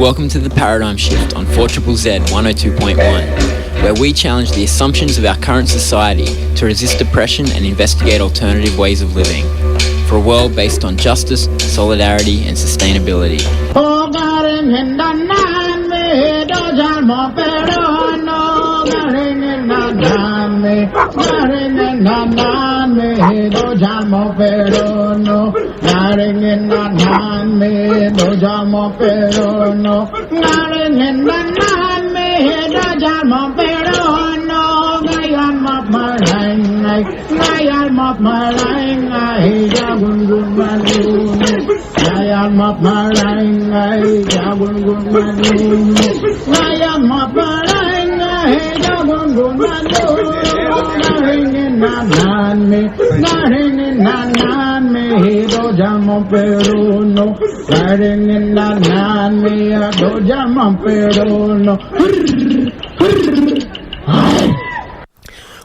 Welcome to The Paradigm Shift on 4ZZZ 102.1, where we challenge the assumptions of our current society to resist depression and investigate alternative ways of living, for a world based on justice, solidarity and sustainability.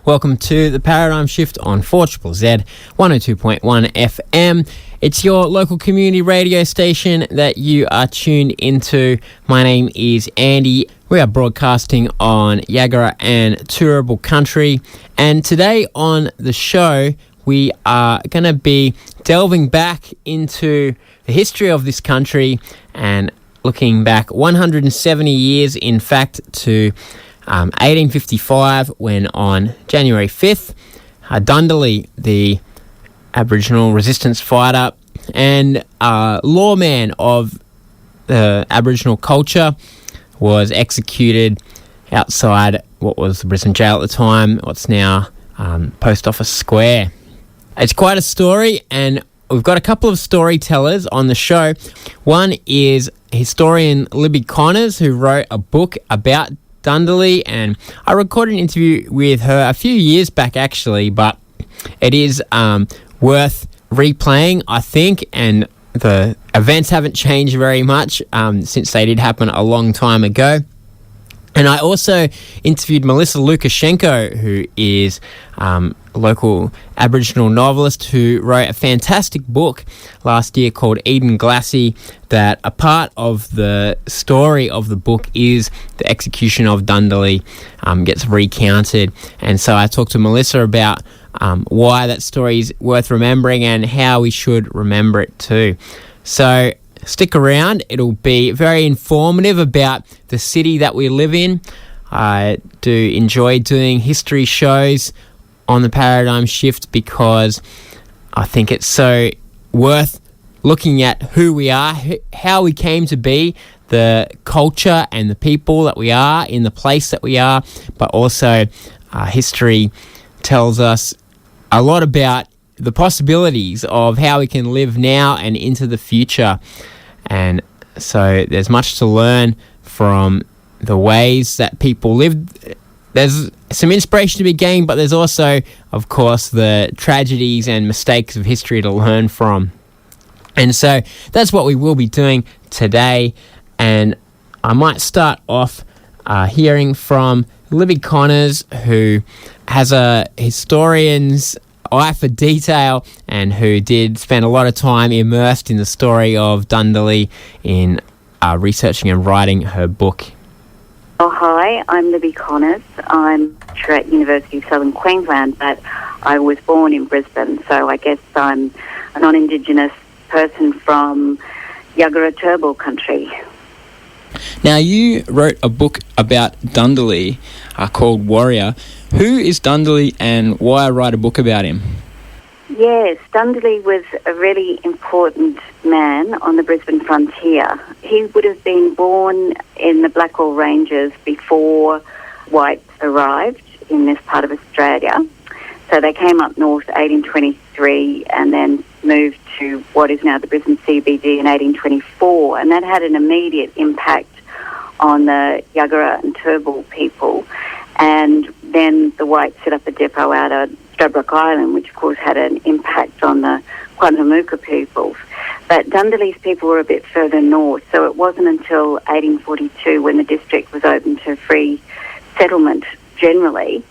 Welcome to The Paradigm Shift on 4ZZZ 102.1 FM. It's your local community radio station that you are tuned into. My name is Andy. We are broadcasting on Yagara and Turrbal country. And today on the show, we are going to be delving back into the history of this country and looking back 170 years, in fact, to 1855, when on January 5th, Dundalli, the Aboriginal resistance fighter and lawman of the Aboriginal culture, was executed outside what was the Brisbane jail at the time, what's now Post Office Square. It's quite a story, and we've got a couple of storytellers on the show. One is historian Libby Connors, who wrote a book about Dundalli, and I recorded an interview with her a few years back actually, but it is worth replaying, I think, and the events haven't changed very much since they did happen a long time ago. And I also interviewed Melissa Lucashenko, who is a local Aboriginal novelist who wrote a fantastic book last year called Eden Glassy, that a part of the story of the book is the execution of Dundalli gets recounted. And so I talked to Melissa about why that story is worth remembering and how we should remember it too. So stick around, it'll be very informative about the city that we live in. I do enjoy doing history shows on the Paradigm Shift because I think it's so worth looking at who we are, how we came to be, the culture and the people that we are in the place that we are, but also history tells us a lot about the possibilities of how we can live now and into the future. And so there's much to learn from the ways that people lived. There's some inspiration to be gained, but there's also, of course, the tragedies and mistakes of history to learn from. And so that's what we will be doing today. And I might start off hearing from Libby Connors, who has a historian's eye for detail and who did spend a lot of time immersed in the story of Dundalli in researching and writing her book. Oh, hi, I'm Libby Connors. I'm at University of Southern Queensland, but I was born in Brisbane, so I guess I'm a non-Indigenous person from Yagara Turrbal country. Now, you wrote a book about Dundalli called Warrior. Who is Dundalli and why write a book about him? Yes, Dundalli was a really important man on the Brisbane frontier. He would have been born in the Blackall Ranges before whites arrived in this part of Australia. So they came up north 1823 and then moved to what is now the Brisbane CBD in 1824, and that had an immediate impact on the Yagara and Turrbal people. And then the whites set up a depot out at Stradbroke Island, which of course had an impact on the Quandamooka peoples. But Dundalli's people were a bit further north, so it wasn't until 1842, when the district was open to free settlement generally,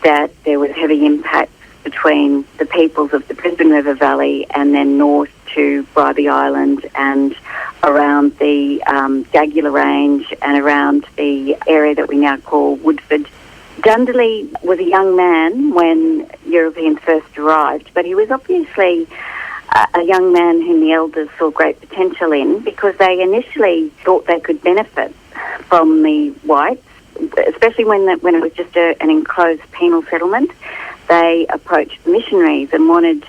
that there was heavy impact between the peoples of the Brisbane River Valley and then north to Bribie Island and around the Dagular Range and around the area that we now call Woodford. Dundalli was a young man when Europeans first arrived, but he was obviously a young man whom the elders saw great potential in because they initially thought they could benefit from the whites, especially when it was just an enclosed penal settlement. They approached missionaries and wanted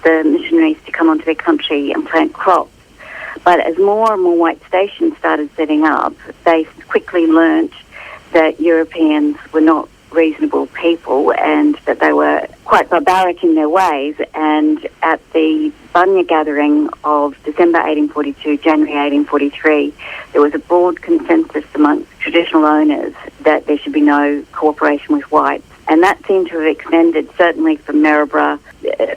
the missionaries to come onto their country and plant crops. But as more and more white stations started setting up, they quickly learnt that Europeans were not reasonable people and that they were quite barbaric in their ways. And at the Bunya gathering of December 1842, January 1843, there was a broad consensus amongst traditional owners that there should be no cooperation with whites. And that seemed to have extended certainly from Maryborough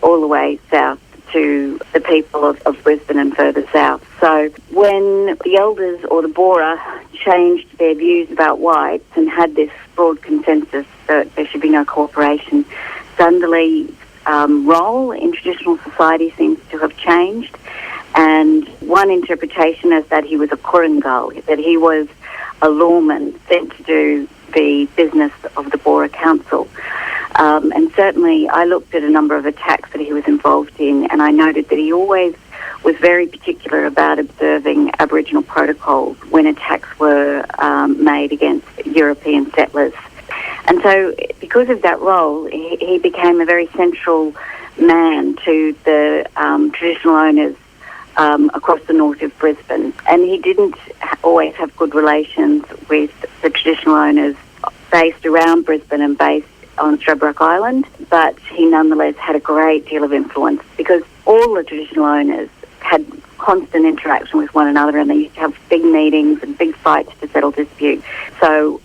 all the way south to the people of Brisbane and further south. So when the elders or the Bora changed their views about whites and had this broad consensus that there should be no cooperation, Dundalli's role in traditional society seems to have changed. And one interpretation is that he was a Kurungal, that he was a lawman sent to do the business of the Bora Council. And certainly I looked at a number of attacks that he was involved in, and I noted that he always was very particular about observing Aboriginal protocols when attacks were made against European settlers. And so because of that role, he became a very central man to the traditional owners across the north of Brisbane. And he didn't always have good relations with the traditional owners based around Brisbane and based on Stradbroke Island, but he nonetheless had a great deal of influence because all the traditional owners had constant interaction with one another, and they used to have big meetings and big fights to settle disputes. So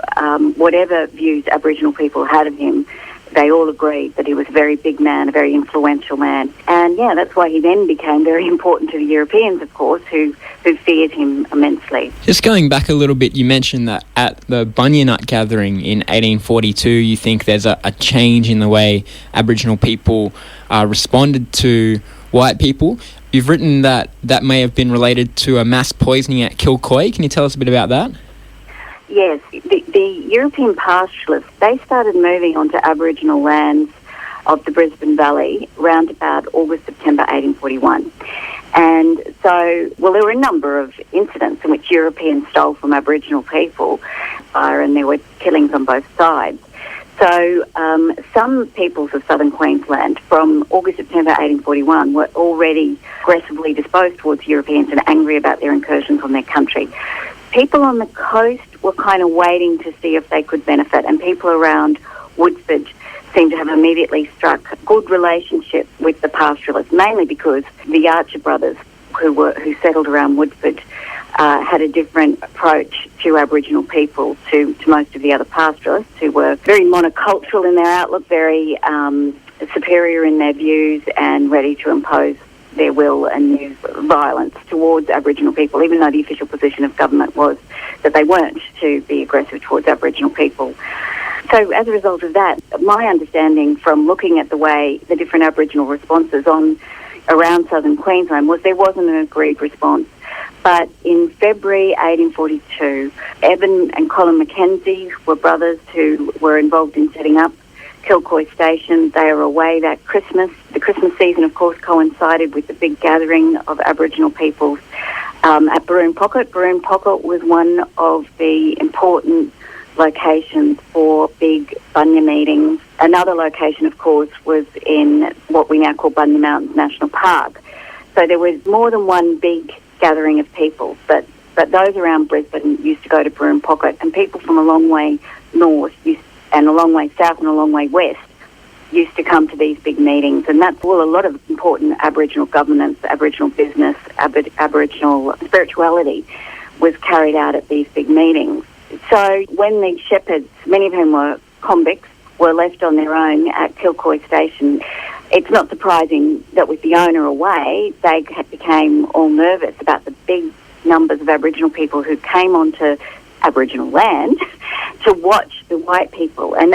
whatever views Aboriginal people had of him, they all agreed that he was a very big man, a very influential man. And yeah, that's why he then became very important to the Europeans, of course, who feared him immensely. Just going back a little bit, you mentioned that at the Bunya Nut gathering in 1842, you think there's a change in the way Aboriginal people responded to white people. You've written that may have been related to a mass poisoning at Kilcoy. Can you tell us a bit about that? Yes, the European pastoralists, they started moving onto Aboriginal lands of the Brisbane Valley around about August, September 1841. And so, well, there were a number of incidents in which Europeans stole from Aboriginal people, and there were killings on both sides. So some peoples of southern Queensland from August, September 1841 were already aggressively disposed towards Europeans and angry about their incursions on their country. People on the coast were kind of waiting to see if they could benefit, and people around Woodford seemed to have immediately struck a good relationship with the pastoralists, mainly because the Archer brothers who settled around Woodford had a different approach to Aboriginal people to most of the other pastoralists, who were very monocultural in their outlook, very superior in their views and ready to impose their will and use violence towards Aboriginal people, even though the official position of government was that they weren't to be aggressive towards Aboriginal people. So as a result of that, my understanding from looking at the way the different Aboriginal responses around southern Queensland was there wasn't an agreed response. But in February 1842, Evan and Colin Mackenzie were brothers who were involved in setting up Kilcoy Station. They were away that Christmas. The Christmas season, of course, coincided with the big gathering of Aboriginal peoples at Baroon Pocket. Baroon Pocket was one of the important locations for big Bunya meetings. Another location, of course, was in what we now call Bunya Mountains National Park. So there was more than one big gathering of people, but those around Brisbane used to go to Baroon Pocket, and people from a long way north and a long way south and a long way west used to come to these big meetings. And that's a lot of important Aboriginal governance, Aboriginal business, Aboriginal spirituality was carried out at these big meetings. So when the shepherds, many of whom were convicts, were left on their own at Kilcoy Station, it's not surprising that with the owner away, they became all nervous about the big numbers of Aboriginal people who came onto Aboriginal land to watch the white people. And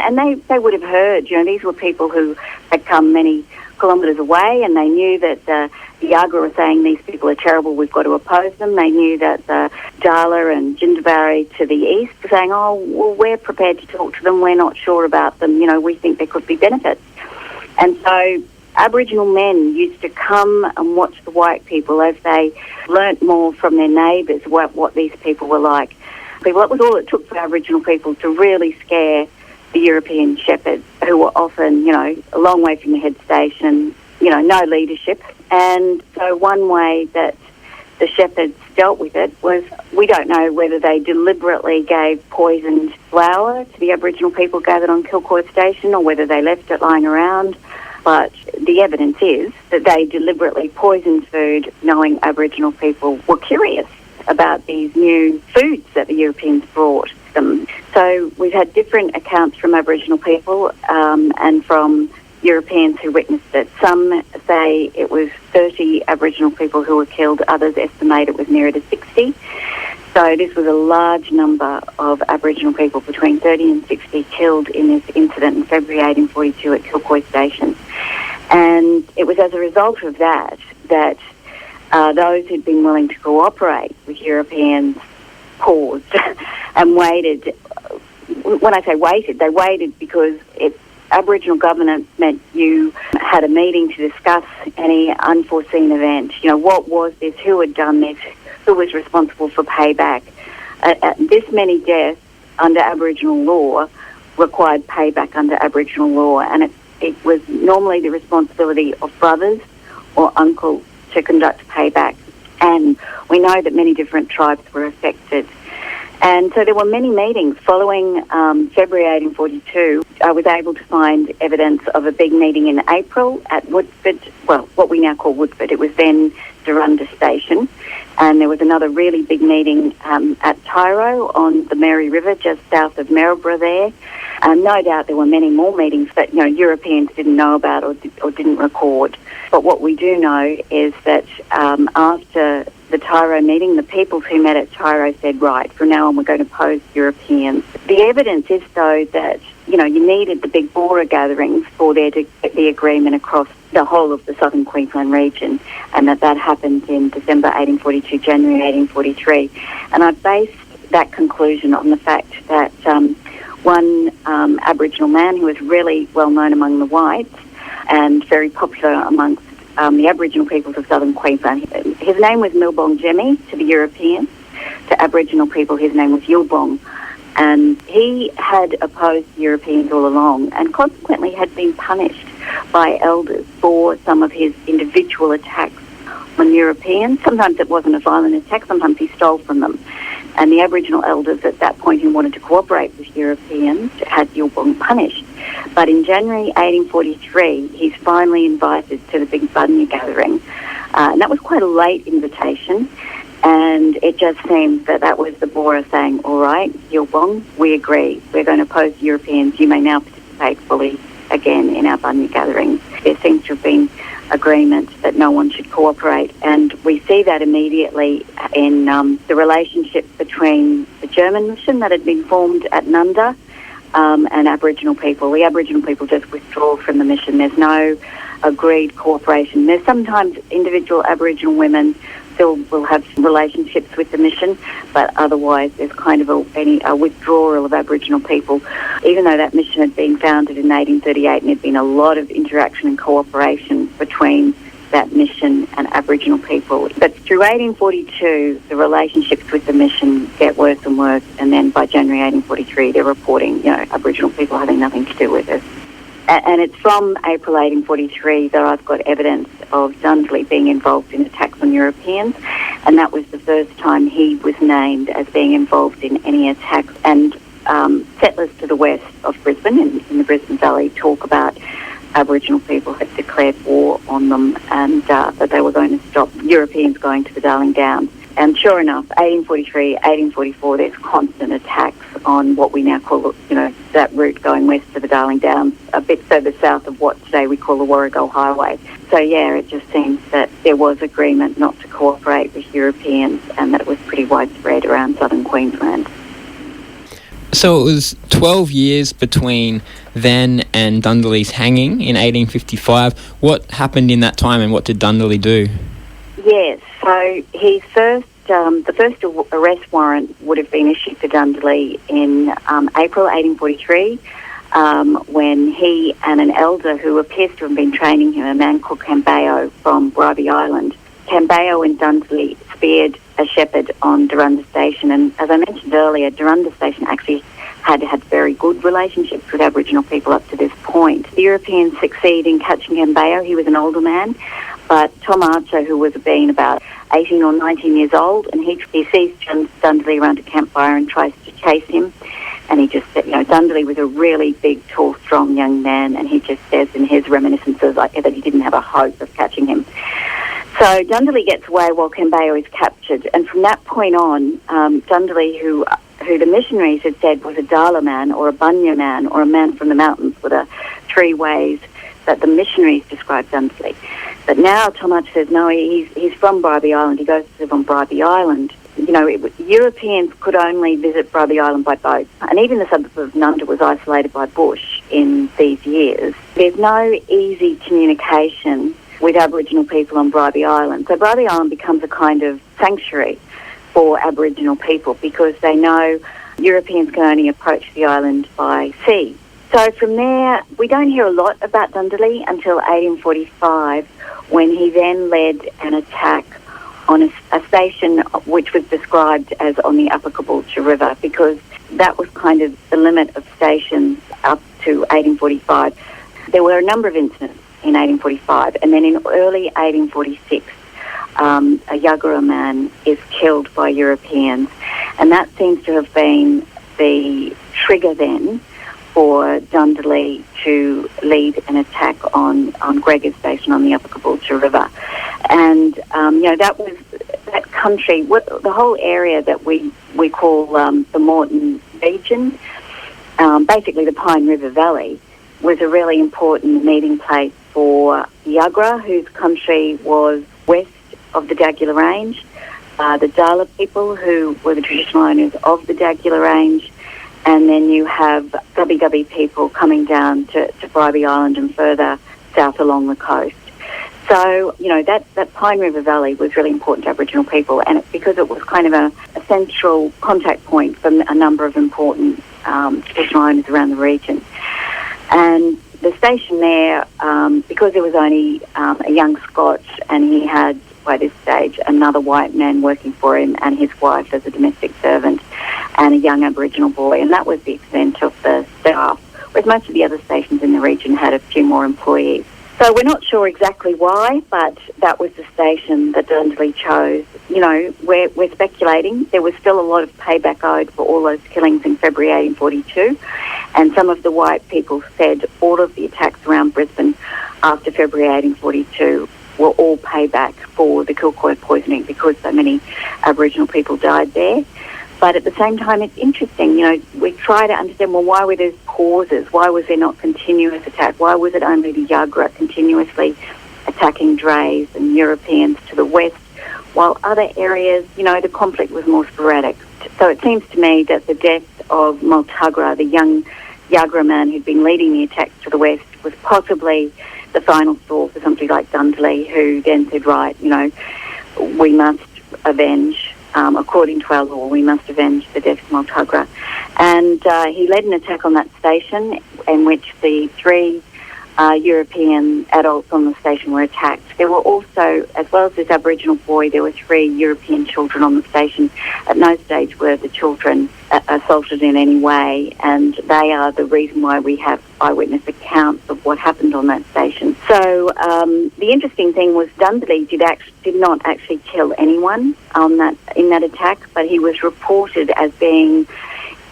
they would have heard, these were people who had come many kilometres away, and they knew that the Yagra were saying these people are terrible, we've got to oppose them. They knew that the Dala and Jindabarri to the east were saying, oh, well, we're prepared to talk to them, we're not sure about them, we think there could be benefits. And so Aboriginal men used to come and watch the white people as they learnt more from their neighbours what these people were like. That was all it took for Aboriginal people to really scare the European shepherds, who were often, a long way from the head station, no leadership. And so one way that the shepherds dealt with it was, we don't know whether they deliberately gave poisoned flour to the Aboriginal people gathered on Kilcoy Station or whether they left it lying around. But the evidence is that they deliberately poisoned food, knowing Aboriginal people were curious about these new foods that the Europeans brought them. So we've had different accounts from Aboriginal people and from Europeans who witnessed it. Some say it was 30 Aboriginal people who were killed. Others estimate it was nearer to 60. So this was a large number of Aboriginal people, between 30 and 60, killed in this incident in February 1842 at Kilcoy Station. And it was as a result of that those who'd been willing to cooperate with Europeans paused and waited. When I say waited, they waited because Aboriginal governance meant you had a meeting to discuss any unforeseen event. What was this? Who had done this? Who was responsible for payback? This many deaths under Aboriginal law required payback under Aboriginal law, and it was normally the responsibility of brothers or uncles to conduct payback. And we know that many different tribes were affected. And so there were many meetings following February 1842. I was able to find evidence of a big meeting in April at Woodford, well, what we now call Woodford. It was then Durunda Station. And there was another really big meeting at Tyro on the Mary River, just south of Maryborough there. No doubt there were many more meetings that Europeans didn't know about or didn't record. But what we do know is that after the Tyro meeting, the peoples who met at Tyro said, right, from now on we're going to oppose Europeans. The evidence is, though, that you needed the big Bora gatherings for there to get the agreement across the whole of the southern Queensland region, and that happened in December 1842, January 1843. And I based that conclusion on the fact that one Aboriginal man who was really well known among the whites and very popular amongst the Aboriginal peoples of southern Queensland. His name was Milbong Jemmy to the Europeans. To Aboriginal people, his name was Yulbong. And he had opposed Europeans all along and consequently had been punished by elders for some of his individual attacks on Europeans. Sometimes it wasn't a violent attack, sometimes he stole from them. And the Aboriginal elders at that point who wanted to cooperate with Europeans had Yulbong punished. But in January 1843, he's finally invited to the Big Bunya gathering. And that was quite a late invitation. And it just seemed that was the Bora saying, all right, Yulbong, we agree. We're going to oppose Europeans. You may now participate fully again in our Bunya gatherings. There seems to have been agreement that no one should cooperate. And we see that immediately in the relationship between the German mission that had been formed at Nunda and Aboriginal people. The Aboriginal people just withdraw from the mission. There's no agreed cooperation. There's sometimes individual Aboriginal women still will have relationships with the mission, but otherwise there's kind of a withdrawal of Aboriginal people. Even though that mission had been founded in 1838 and there'd been a lot of interaction and cooperation between that mission and Aboriginal people. But through 1842, the relationships with the mission get worse and worse, and then by January 1843, they're reporting, Aboriginal people having nothing to do with it. And it's from April 1843 that I've got evidence of Dundalli being involved in attacks on Europeans, and that was the first time he was named as being involved in any attacks. And settlers to the west of Brisbane, in the Brisbane Valley, talk about Aboriginal people had declared war on them and that they were going to stop Europeans going to the Darling Downs. And sure enough, 1843, 1844, there's constant attacks on what we now call, that route going west to the Darling Downs, a bit further south of what today we call the Warrego Highway. So, it just seems that there was agreement not to cooperate with Europeans and that it was pretty widespread around southern Queensland. So it was 12 years between then and Dundalli's hanging in 1855. What happened in that time and what did Dundalli do? Yes, so the first arrest warrant would have been issued for Dundalli in April 1843 when he and an elder who appears to have been training him, a man called Cambayo from Bribey Island. Cambayo and Dundalli speared a shepherd on Durunda Station, and as I mentioned earlier, Durunda Station actually had very good relationships with Aboriginal people up to this point. The Europeans succeed in catching Cambayo. He was an older man, but Tom Archer, who was being about 18 or 19 years old, and he sees Dundalli around a campfire and tries to chase him. And he just said, Dundalli was a really big, tall, strong young man, and he just says in his reminiscences that he didn't have a hope of catching him. So Dundalli gets away while Cambayo is captured, and from that point on, Dundalli, who the missionaries had said was a Dala man or a Bunya man or a man from the mountains, were the three ways that the missionaries described Dundalli. But now Tom Archer says, no, he's from Bribey Island. He goes to live on Bribey Island. Europeans could only visit Bribey Island by boat, and even the suburb of Nunda was isolated by bush in these years. There's no easy communication with Aboriginal people on Bribey Island. So Bribey Island becomes a kind of sanctuary for Aboriginal people because they know Europeans can only approach the island by sea. So from there, we don't hear a lot about Dundalli until 1845, when he then led an attack on a station which was described as on the Upper Caboolture River, because that was kind of the limit of stations up to 1845. There were a number of incidents in 1845, and then in early 1846, a Yagara man is killed by Europeans, and that seems to have been the trigger then for Dundalli to lead an attack on Gregor's Station on the Upper Caboolture River. And, that country, the whole area that we call the Moreton region, basically the Pine River Valley, was a really important meeting place for Yagra, whose country was west of the Dagular Range, the Dala people, who were the traditional owners of the Dagular Range, and then you have Gubbi people coming down to Bribey Island and further south along the coast. So, that Pine River Valley was really important to Aboriginal people, and because it was kind of a central contact point for a number of important traditional owners around the region. And the station there, because there was only a young Scotch, and he had, by this stage, another white man working for him and his wife as a domestic servant, and a young Aboriginal boy, and that was the extent of the staff, whereas most of the other stations in the region had a few more employees. So we're not sure exactly why, but that was the station that Dundalli chose. We're speculating. There was still a lot of payback owed for all those killings in February 1842, and some of the white people said all of the attacks around Brisbane after February 1842 were all payback for the Kilcoy poisoning because so many Aboriginal people died there. But at the same time, it's interesting, we try to understand, why were there pauses? Why was there not continuous attack? Why was it only the Yagra continuously attacking Drays and Europeans to the west, while other areas, the conflict was more sporadic? So it seems to me that the death of Multugra, the young Yagra man who'd been leading the attacks to the west, was possibly the final straw for somebody like Dundalli, who then said, right, we must avenge. According to our law, we must avenge the death of Multugra. And he led an attack on that station in which the three European adults on the station were attacked. There were also, as well as this Aboriginal boy, there were three European children on the station. At no stage were the children assaulted in any way, and they are the reason why we have eyewitness accounts of what happened on that station. So the interesting thing was Dundalli did not actually kill anyone in that attack, but he was reported as being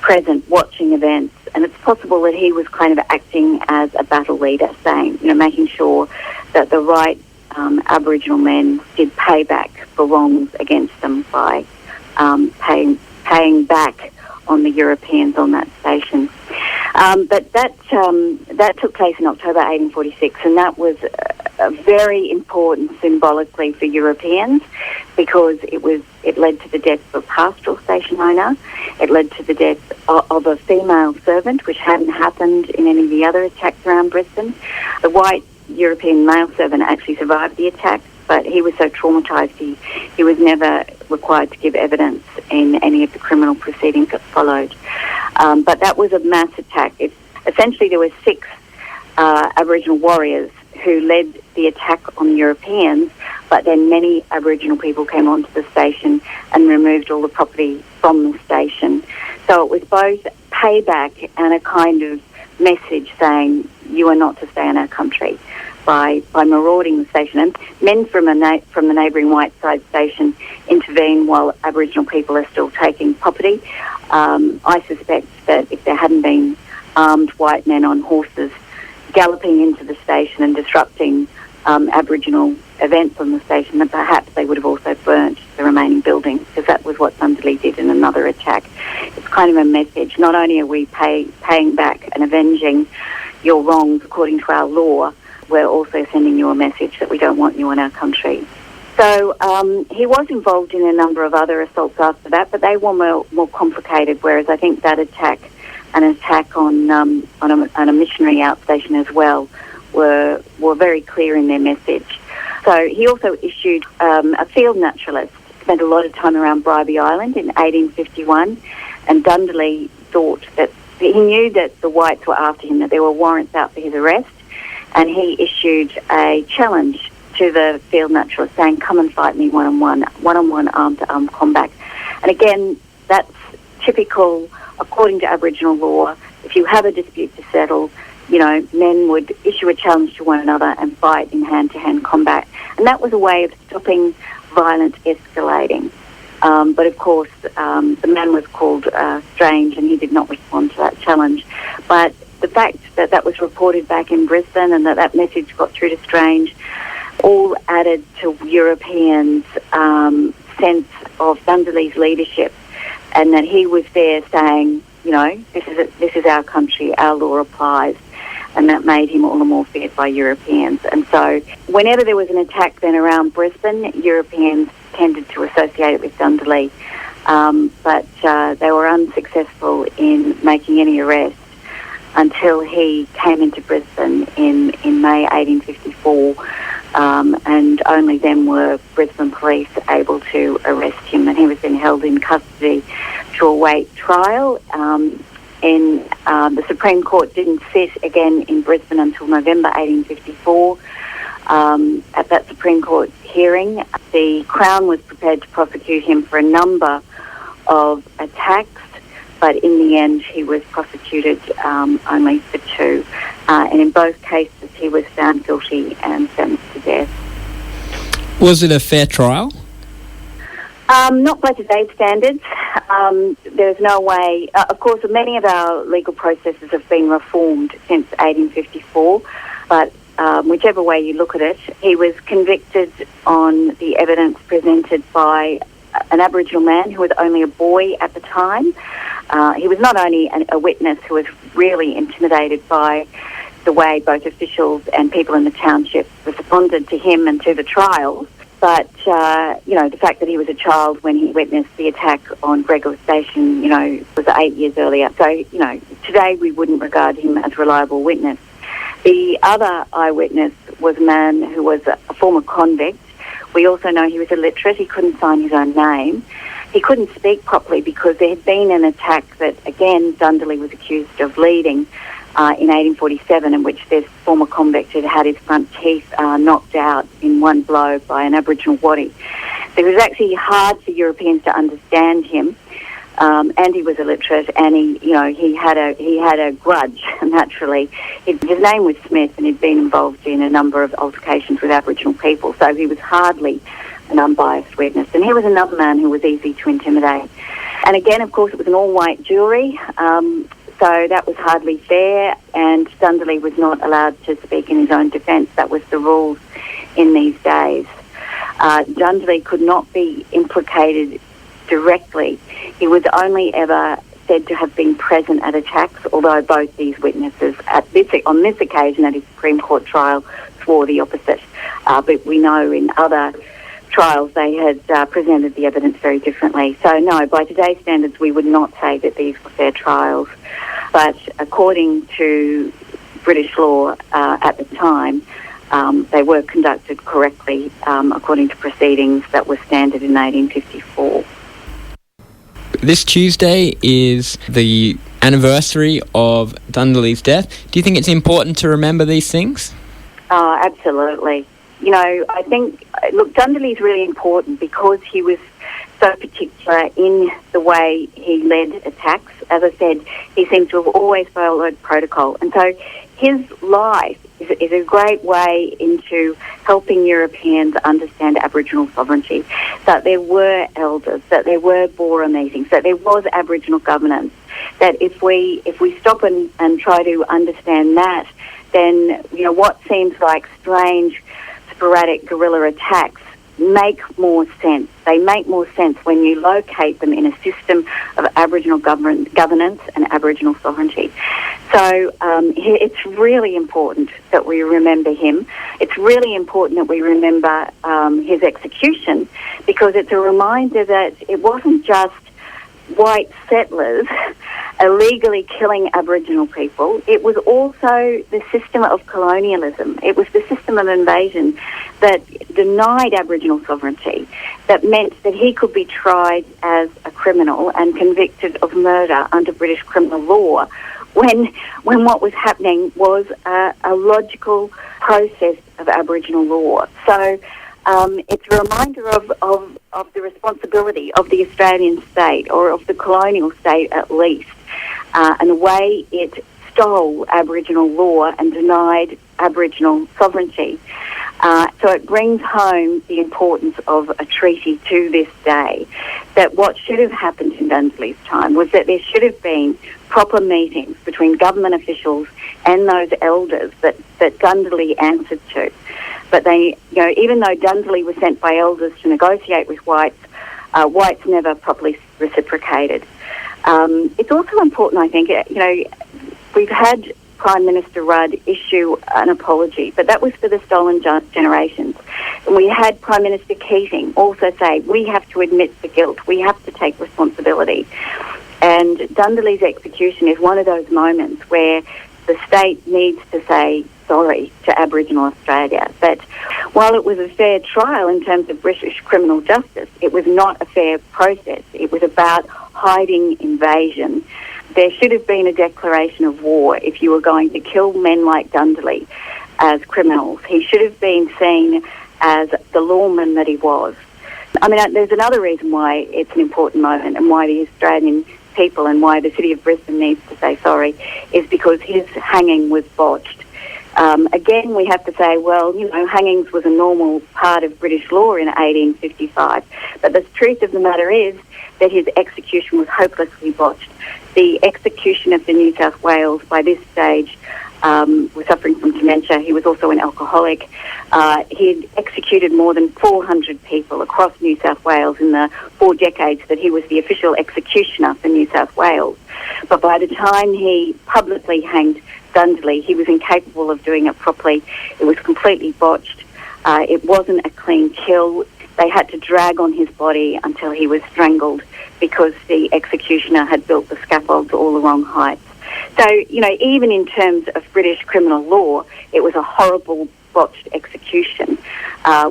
present, watching events, and it's possible that he was kind of acting as a battle leader, saying, making sure that the right Aboriginal men did payback for wrongs against them by paying back on the Europeans on that station. But that took place in October 1846, and that was very important symbolically for Europeans because it led to the death of a pastoral station owner. It led to the death of a female servant, which hadn't happened in any of the other attacks around Brisbane. The white European male servant actually survived the attack, but he was so traumatised he was never required to give evidence in any of the criminal proceedings that followed. But that was a mass attack. Essentially, there were 6 Aboriginal warriors who led the attack on the Europeans, but then many Aboriginal people came onto the station and removed all the property from the station. So it was both payback and a kind of message saying you are not to stay in our country by marauding the station. And men from the neighbouring Whiteside station intervene while Aboriginal people are still taking property. I suspect that if there hadn't been armed white men on horses galloping into the station and disrupting Aboriginal events on the station, then perhaps they would have also burnt the remaining buildings, because that was what Dundalli did in another attack. It's kind of a message. Not only are we paying back and avenging your wrongs according to our law, we're also sending you a message that we don't want you in our country. So he was involved in a number of other assaults after that, but they were more complicated, whereas I think that attack, an attack on a missionary outstation as well, were very clear in their message. So he also issued a field naturalist, spent a lot of time around Bribie Island in 1851, and Dundalli thought that he knew that the whites were after him, that there were warrants out for his arrest, and he issued a challenge to the field naturalist saying, come and fight me one-on-one, arm-to-arm combat. And again, that's typical, according to Aboriginal law. If you have a dispute to settle, men would issue a challenge to one another and fight in hand-to-hand combat. And that was a way of stopping violence escalating. But of course, the man was called Strange, and he did not respond to that challenge. But the fact that that was reported back in Brisbane and that message got through to Strange all added to Europeans' sense of Dundalli's leadership, and that he was there saying, this is our country, our law applies, and that made him all the more feared by Europeans. And so whenever there was an attack then around Brisbane, Europeans tended to associate it with Dundalli, but they were unsuccessful in making any arrests until he came into Brisbane in May 1854, and only then were Brisbane police able to arrest him, and he was then held in custody to await trial. The Supreme Court didn't sit again in Brisbane until November 1854. At that Supreme Court hearing, the Crown was prepared to prosecute him for a number of attacks, but in the end he was prosecuted only for 2. And in both cases he was found guilty and sentenced to death. Was it a fair trial? Not by today's standards. There's no way. Of course, many of our legal processes have been reformed since 1854, but whichever way you look at it, he was convicted on the evidence presented by an Aboriginal man who was only a boy at the time. He was not only a witness who was really intimidated by the way both officials and people in the township responded to him and to the trials, but, the fact that he was a child when he witnessed the attack on Gregor Station, was 8 years earlier. So, today we wouldn't regard him as a reliable witness. The other eyewitness was a man who was a former convict. We also know he was illiterate. He couldn't sign his own name. He couldn't speak properly because there had been an attack that, again, Dundalli was accused of leading in 1847, in which this former convict had had his front teeth knocked out in one blow by an Aboriginal waddy. So it was actually hard for Europeans to understand him, and he was illiterate, and he had a grudge. Naturally, his name was Smith, and he'd been involved in a number of altercations with Aboriginal people, so he was hardly an unbiased witness. And he was another man who was easy to intimidate. And again, of course, it was an all-white jury. So that was hardly fair, and Dundalli was not allowed to speak in his own defence. That was the rules in these days. Dundalli could not be implicated directly. He was only ever said to have been present at attacks, although both these witnesses on this occasion at his Supreme Court trial swore the opposite. But we know in other trials, they had presented the evidence very differently. So no, by today's standards, we would not say that these were fair trials. But according to British law at the time, they were conducted correctly according to proceedings that were standard in 1854. This Tuesday is the anniversary of Dundalli's death. Do you think it's important to remember these things? Oh, absolutely. You know, I think, look, Dundalli's really important because he was so particular in the way he led attacks. As I said, he seems to have always followed protocol. And so his life is a great way into helping Europeans understand Aboriginal sovereignty, that there were elders, that there were Bora meetings, that there was Aboriginal governance, that if we stop and try to understand that, then, you know, what seems like strange, sporadic guerrilla attacks make more sense. They make more sense when you locate them in a system of Aboriginal governance and Aboriginal sovereignty. So it's really important that we remember him. It's really important that we remember his execution, because it's a reminder that it wasn't just white settlers illegally killing Aboriginal people. It was also the system of colonialism. It was the system of invasion that denied Aboriginal sovereignty, that meant that he could be tried as a criminal and convicted of murder under British criminal law, when what was happening was a logical process of Aboriginal law. So it's a reminder of the responsibility of the Australian state, or of the colonial state at least, and the way it stole Aboriginal law and denied Aboriginal sovereignty. So it brings home the importance of a treaty to this day, that what should have happened in Dundalli's time was that there should have been proper meetings between government officials and those elders that Dundalli answered to. But they, you know, even though Dundalli was sent by elders to negotiate with whites, whites never properly reciprocated. It's also important, I think, you know, we've had Prime Minister Rudd issue an apology, but that was for the stolen generations. And we had Prime Minister Keating also say, we have to admit the guilt, we have to take responsibility. And Dundalli's execution is one of those moments where the state needs to say sorry to Aboriginal Australia. That while it was a fair trial in terms of British criminal justice, it was not a fair process. It was about hiding invasion. There should have been a declaration of war if you were going to kill men like Dundalli as criminals. He should have been seen as the lawman that he was. I mean, there's another reason why it's an important moment, and why the Australian people and why the city of Brisbane needs to say sorry, is because his hanging was botched. Again, we have to say, well, you know, hangings was a normal part of British law in 1855. But the truth of the matter is that his execution was hopelessly botched. The execution of the New South Wales, by this stage, was suffering from dementia. He was also an alcoholic. He had executed more than 400 people across New South Wales in the 4 decades that he was the official executioner for New South Wales. But by the time he publicly hanged Dundalli, he was incapable of doing it properly. It was completely botched. It wasn't a clean kill. They had to drag on his body until he was strangled, because the executioner had built the scaffold to all the wrong heights. So, you know, even in terms of British criminal law, it was a horrible, botched execution,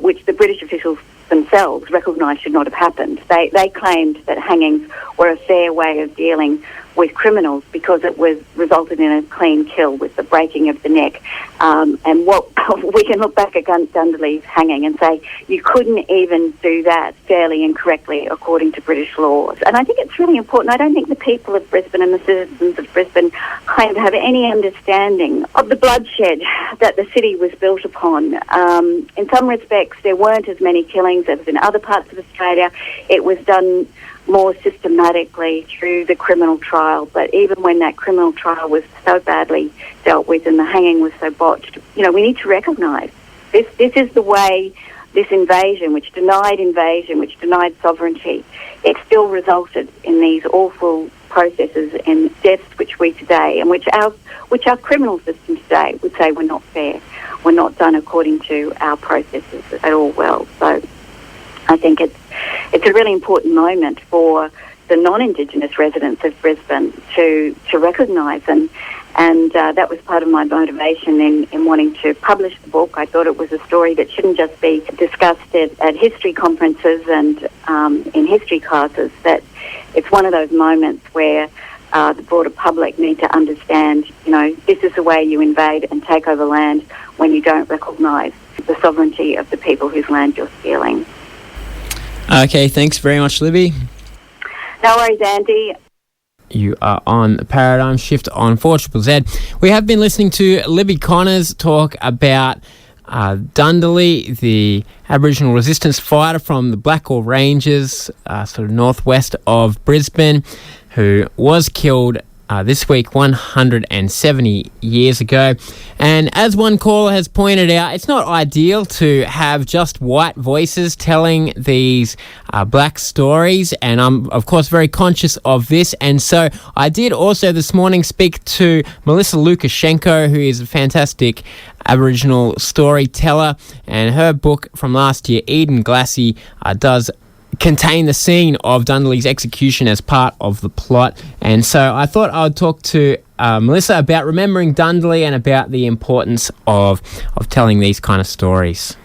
which the British officials themselves recognised should not have happened. They claimed that hangings were a fair way of dealing with criminals because it was resulted in a clean kill with the breaking of the neck. And what we can look back at Dundalli's hanging and say, you couldn't even do that fairly and correctly according to British laws. And I think it's really important. I don't think the people of Brisbane and the citizens of Brisbane kind of have any understanding of the bloodshed that the city was built upon. In some respects, there weren't as many killings as in other parts of Australia. It was done more systematically through the criminal trial, but even when that criminal trial was so badly dealt with and the hanging was so botched, you know, we need to recognise this is the way this invasion, which denied sovereignty, it still resulted in these awful processes and deaths which we today, and which our criminal system today would say were not fair, were not done according to our processes at all well. So I think it's a really important moment for the non-Indigenous residents of Brisbane to recognise, and that was part of my motivation in wanting to publish the book. I thought it was a story that shouldn't just be discussed at history conferences and in history classes, that it's one of those moments where the broader public need to understand, this is the way you invade and take over land when you don't recognise the sovereignty of the people whose land you're stealing. Okay, thanks very much, Libby. No worries, Andy. You are on the Paradigm Shift on 4ZZZ. We have been listening to Libby Connors talk about Dundalli, the Aboriginal resistance fighter from the Blackall Ranges, sort of northwest of Brisbane, who was killed this week 170 years ago. And as one caller has pointed out, it's not ideal to have just white voices telling these black stories, and I'm of course very conscious of this. And so I did also this morning speak to Melissa Lucashenko, who is a fantastic Aboriginal storyteller, and her book from last year, Eden Glassy, does contain the scene of Dundalli's execution as part of the plot. And so I thought I would talk to Melissa about remembering Dundalli and about the importance of telling these kind of stories.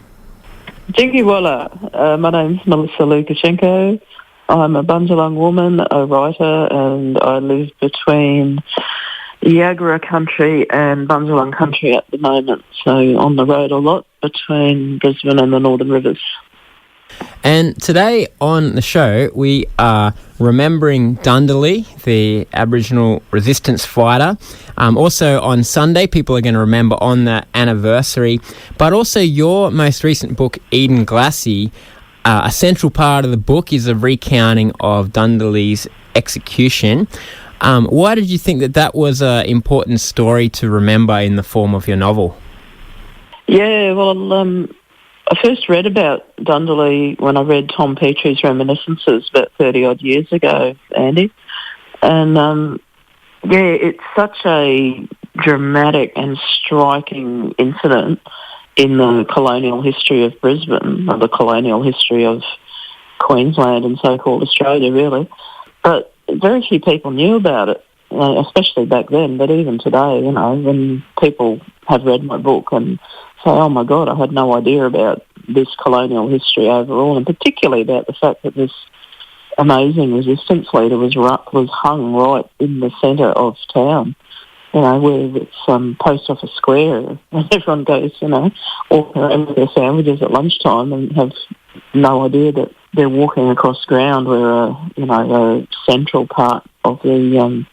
Jingy Walla. My name's Melissa Lucashenko. I'm a Bundjalung woman, a writer, and I live between Yagara country and Bundjalung country at the moment, so on the road a lot between Brisbane and the Northern Rivers. And today on the show, we are remembering Dundalli, the Aboriginal resistance fighter. Also on Sunday, people are going to remember on the anniversary. But also your most recent book, Eden Glassy, a central part of the book is a recounting of Dundalli's execution. Why did you think that was an important story to remember in the form of your novel? Yeah, well, I first read about Dundalli when I read Tom Petrie's Reminiscences about 30-odd years ago, Andy. And, it's such a dramatic and striking incident in the colonial history of Brisbane, or the colonial history of Queensland and so-called Australia, really. But very few people knew about it, especially back then, but even today, when people have read my book and say, oh my God, I had no idea about this colonial history overall, and particularly about the fact that this amazing resistance leader was hung right in the centre of town, where it's Post Office Square, and everyone goes, walk around with their sandwiches at lunchtime and have no idea that they're walking across ground where a central part of the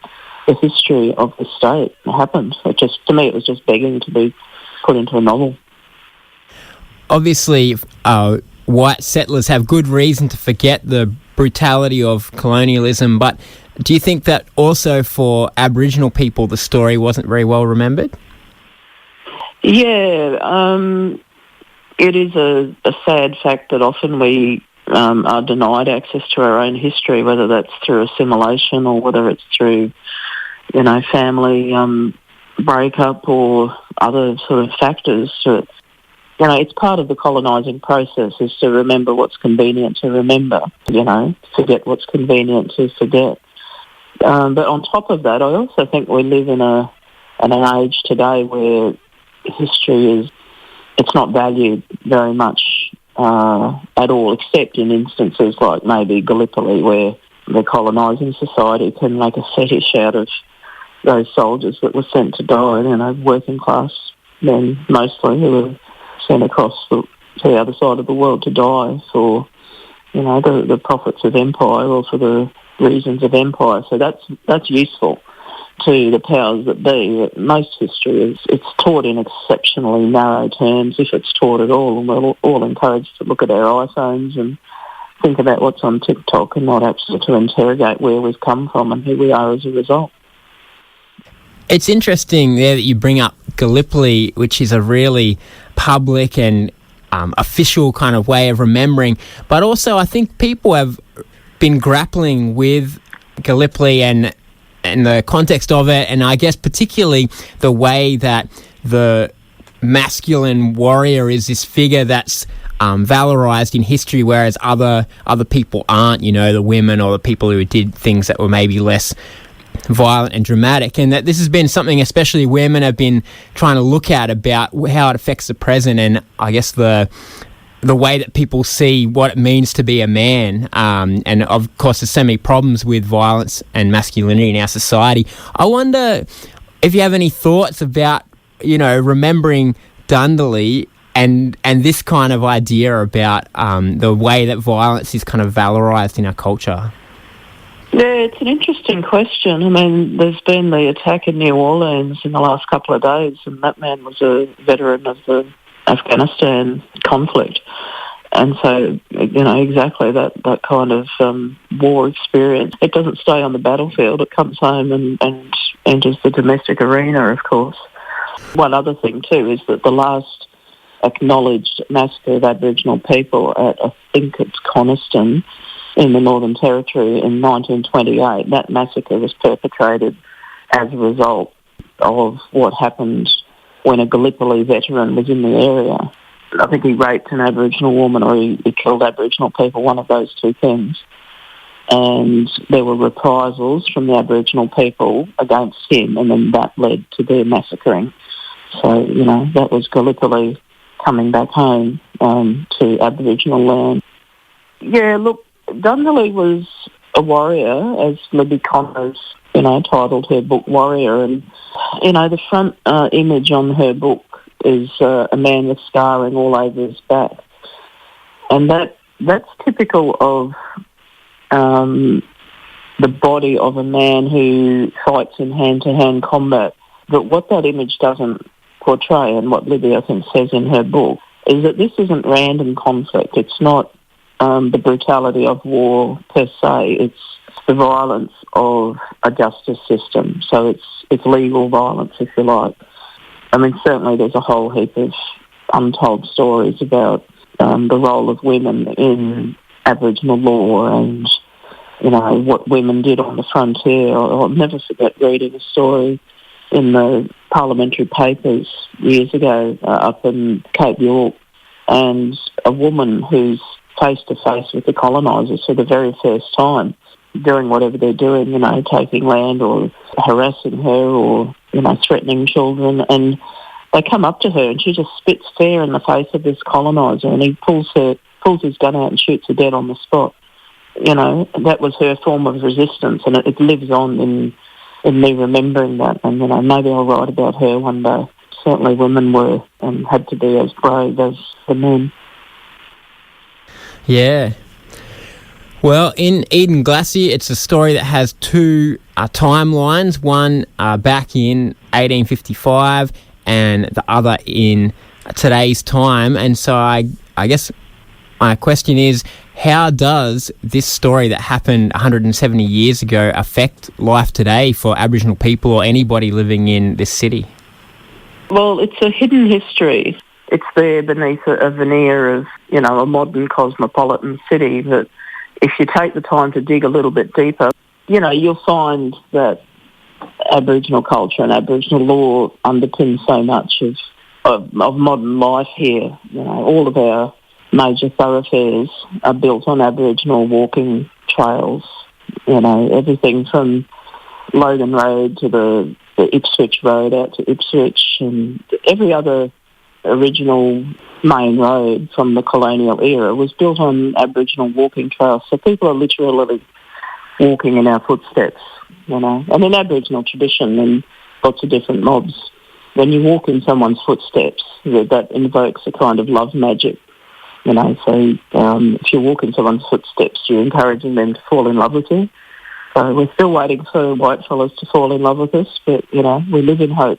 history of the state happened. To me, it was just begging to be put into a novel. Obviously, white settlers have good reason to forget the brutality of colonialism, but do you think that also for Aboriginal people the story wasn't very well remembered? Yeah, it is a sad fact that often we are denied access to our own history, whether that's through assimilation or whether it's through, family breakup or other sort of factors. So, it's part of the colonising process is to remember what's convenient to remember, forget what's convenient to forget. But on top of that, I also think we live in an age today where history it's not valued very much at all, except in instances like maybe Gallipoli, where the colonising society can make a fetish out of those soldiers that were sent to die, working class men mostly, who were sent across to the other side of the world to die for, the profits of empire or for the reasons of empire. So that's useful to the powers that be. Most history it's taught in exceptionally narrow terms, if it's taught at all, and we're all encouraged to look at our iPhones and think about what's on TikTok and not actually to interrogate where we've come from and who we are as a result. It's interesting there that you bring up Gallipoli, which is a really public and official kind of way of remembering, but also I think people have been grappling with Gallipoli and the context of it, and I guess particularly the way that the masculine warrior is this figure that's valorised in history, whereas other people aren't, you know, the women or the people who did things that were maybe less violent and dramatic, and that this has been something especially women have been trying to look at about how it affects the present, and I guess the way that people see what it means to be a man, and of course there's so many problems with violence and masculinity in our society. I wonder if you have any thoughts about, you know, remembering Dundalli and this kind of idea about the way that violence is kind of valorised in our culture. Yeah, it's an interesting question. I mean, there's been the attack in New Orleans in the last couple of days, and that man was a veteran of the Afghanistan conflict. And so, you know, exactly that kind of war experience. It doesn't stay on the battlefield. It comes home and enters the domestic arena, of course. One other thing, too, is that the last acknowledged massacre of Aboriginal people at, I think it's Coniston, in the Northern Territory in 1928, that massacre was perpetrated as a result of what happened when a Gallipoli veteran was in the area. I think he raped an Aboriginal woman or he killed Aboriginal people, one of those two things. And there were reprisals from the Aboriginal people against him, and then that led to their massacring. So, you know, that was Gallipoli coming back home to Aboriginal land. Yeah, look, Dundalli was a warrior, as Libby Connors, you know, titled her book Warrior. And, you know, the front image on her book is a man with scarring all over his back. And that's typical of the body of a man who fights in hand-to-hand combat. But what that image doesn't portray, and what Libby, I think, says in her book, is that this isn't random conflict. It's not the brutality of war per se. It's the violence of a justice system. So it's legal violence, if you like. I mean, certainly there's a whole heap of untold stories about the role of women in Aboriginal law and, you know, what women did on the frontier. I'll never forget reading a story in the parliamentary papers years ago up in Cape York, and a woman who's face-to-face with the colonisers for the very first time, doing whatever they're doing, you know, taking land or harassing her or, you know, threatening children. And they come up to her and she just spits fair in the face of this coloniser, and he pulls his gun out and shoots her dead on the spot. You know, that was her form of resistance, and it lives on in me remembering that. And, you know, maybe I'll write about her one day. Certainly women were and had to be as brave as the men. Yeah. Well, in Eden Glacier, it's a story that has two timelines, one back in 1855 and the other in today's time. And so I guess my question is, how does this story that happened 170 years ago affect life today for Aboriginal people or anybody living in this city? Well, it's a hidden history. It's there beneath a veneer of, you know, a modern cosmopolitan city, that if you take the time to dig a little bit deeper, you know, you'll find that Aboriginal culture and Aboriginal law underpin so much of modern life here. You know, all of our major thoroughfares are built on Aboriginal walking trails. You know, everything from Logan Road to the Ipswich Road out to Ipswich, and every other original main road from the colonial era was built on Aboriginal walking trails. So people are literally walking in our footsteps, you know. And in Aboriginal tradition and lots of different mobs, when you walk in someone's footsteps, that invokes a kind of love magic, you know. So if you walk in someone's footsteps, you're encouraging them to fall in love with you. So we're still waiting for white fellas to fall in love with us, but, you know, we live in hope.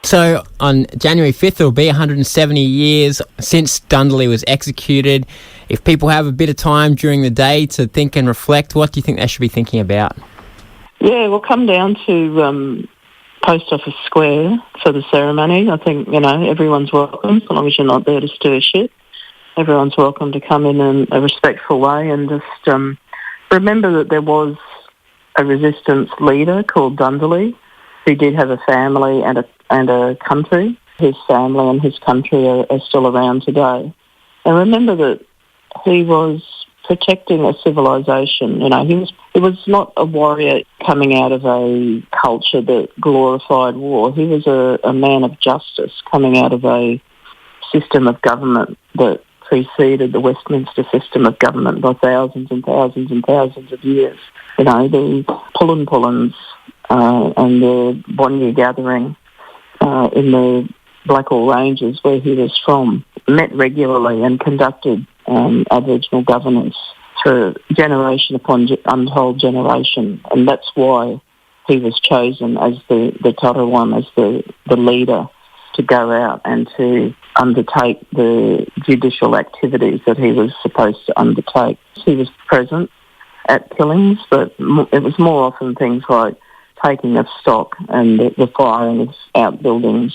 So on January 5th, it will be 170 years since Dundalli was executed. If people have a bit of time during the day to think and reflect, what do you think they should be thinking about? Yeah, we'll come down to Post Office Square for the ceremony. I think, you know, everyone's welcome, as long as you're not there to stir shit. Everyone's welcome to come in a respectful way and just remember that there was a resistance leader called Dundalli who did have a family and a country. His family and his country are still around today. And remember that he was protecting a civilization. You know, he was not a warrior coming out of a culture that glorified war. He was a man of justice coming out of a system of government that preceded the Westminster system of government by thousands and thousands and thousands of years. You know, the Pullens and the Bonya gathering in the Blackall Ranges, where he was from, met regularly and conducted Aboriginal governance through generation upon untold generation. And that's why he was chosen as the Tarawan, as the leader, to go out and to undertake the judicial activities that he was supposed to undertake. He was present at killings, but it was more often things like taking of stock and the firing of outbuildings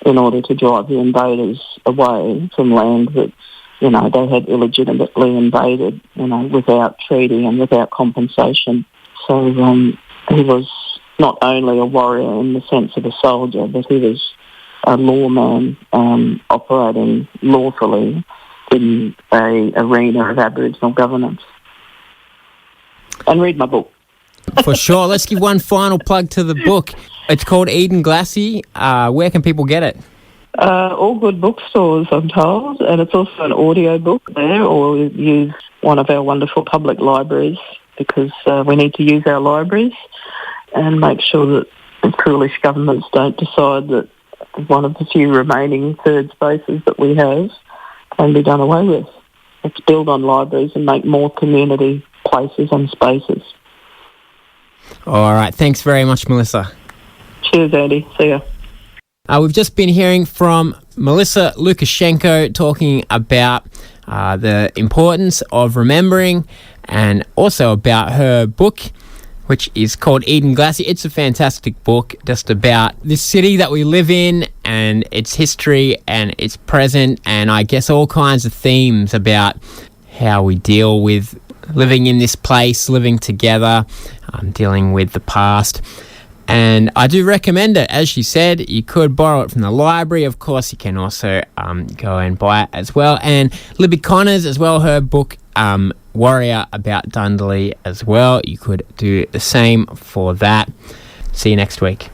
in order to drive the invaders away from land that, you know, they had illegitimately invaded, you know, without treaty and without compensation. So he was not only a warrior in the sense of a soldier, but he was a lawman operating lawfully in a arena of Aboriginal governance. And read my book. For sure. Let's give one final plug to the book. It's called Eden Glassy. Where can people get it? All good bookstores, I'm told, and it's also an audio book there, or use one of our wonderful public libraries, because we need to use our libraries and make sure that foolish governments don't decide that one of the few remaining third spaces that we have can be done away with. Let's build on libraries and make more community places and spaces. All right. Thanks very much, Melissa. Cheers, Andy. See ya. We've just been hearing from Melissa Lucashenko talking about the importance of remembering, and also about her book, which is called Eden Glassy. It's a fantastic book just about this city that we live in and its history and its present, and I guess all kinds of themes about how we deal with living in this place, living together, dealing with the past. And I do recommend it. As she said, you could borrow it from the library. Of course, you can also go and buy it as well. And Libby Connors as well, her book, Warrior, about Dundalli as well. You could do the same for that. See you next week.